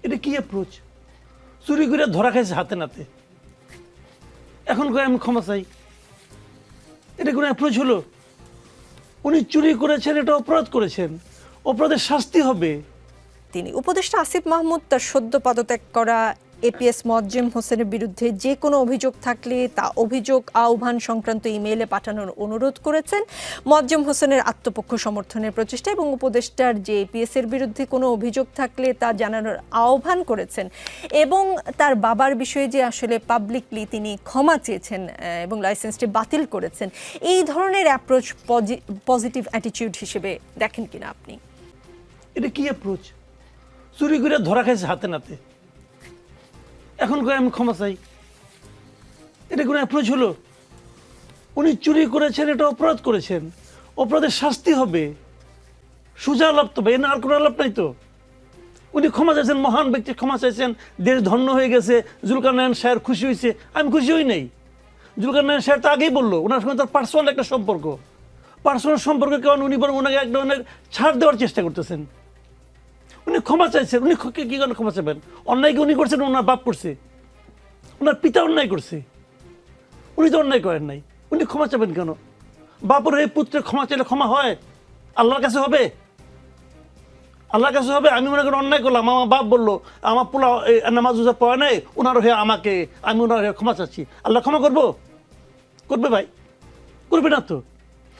এটা কি অ্যাপ্রোচ? চুরি করে ধরা খাইছে হাতে নাতে, এখন কয় আমি ক্ষমা চাই। এটা কোনো অ্যাপ্রোচ হলো? উনি চুরি করেছেন, এটা অপরাধ করেছেন, অপরাধের শাস্তি হবে। তিনি উপদেষ্টা আসিফ মাহমুদ তার সদ্য পদত্যাগ করা এপিএস মোয়াজ্জেম হোসেনের বিরুদ্ধে যে কোনো অভিযোগ থাকলে তা অভিযোগ আহ্বান সংক্রান্ত ইমেইলে পাঠানোর অনুরোধ করেছেন। মোয়াজ্জেম হোসেনের আত্মপক্ষ সমর্থনের প্রচেষ্টা এবং উপদেষ্টার যে এপিএস এর বিরুদ্ধে কোনো অভিযোগ থাকলে তা জানানোর আহ্বান করেছেন এবং তার বাবার বিষয়ে যে আসলে পাবলিকলি তিনি ক্ষমা চেয়েছেন এবং লাইসেন্সটি বাতিল করেছেন। এই ধরনের অ্যাপ্রোচ পজিটিভ অ্যাটিটিউড হিসেবে দেখেন কিনা আপনি? এটা কি অ্যাপ্রোচ? চুরি করে ধরা খাইছে হাতে নাতে, এখন কয় আমি ক্ষমা চাই। এটা কোনো অ্যাপ্রোচ হলো? উনি চুরি করেছেন, এটা অপরাধ করেছেন, অপরাধের শাস্তি হবে। সোজা আলাপ তো ভাই, না আর কোনো আলাপ নাই তো। উনি ক্ষমা চাইছেন, মহান ব্যক্তি ক্ষমা চাইছেন, দেশ ধন্য হয়ে গেছে, জুলকারনায়ন সাহেব খুশি হয়েছে। আমি খুশি হই নাই। জুলকারনায়ন সাহেব তো আগেই বললো ওনার সঙ্গে তার পার্সোনাল একটা সম্পর্ক, পার্সোনাল সম্পর্কের কারণে উনি বরং ওনাকে এক ধরনের ছাড় দেওয়ার চেষ্টা করতেছেন। উনি ক্ষমা চাইছেন, উনি কি কারণে ক্ষমা চাইবেন? অন্যায় কি উনি করছেন? ওনার বাপ করছে, ওনার পিতা অন্যায় করছে, উনি তো অন্যায় করেন নাই। উনি ক্ষমা চাইবেন কেন? বাপের হয়ে পুত্রের ক্ষমা চাইলে ক্ষমা হয়? আল্লাহর কাছে হবে? আল্লাহর কাছে হবে? আমি মনে করি অন্যায় করলাম, আমার বাপ বললো আমার পোলা নামাজ রোজা পড়ে নাই, ওনার হয়ে আমাকে, আমি ওনার হয়ে ক্ষমা চাচ্ছি, আল্লাহ ক্ষমা করবো? করবে ভাই? করবে না তো।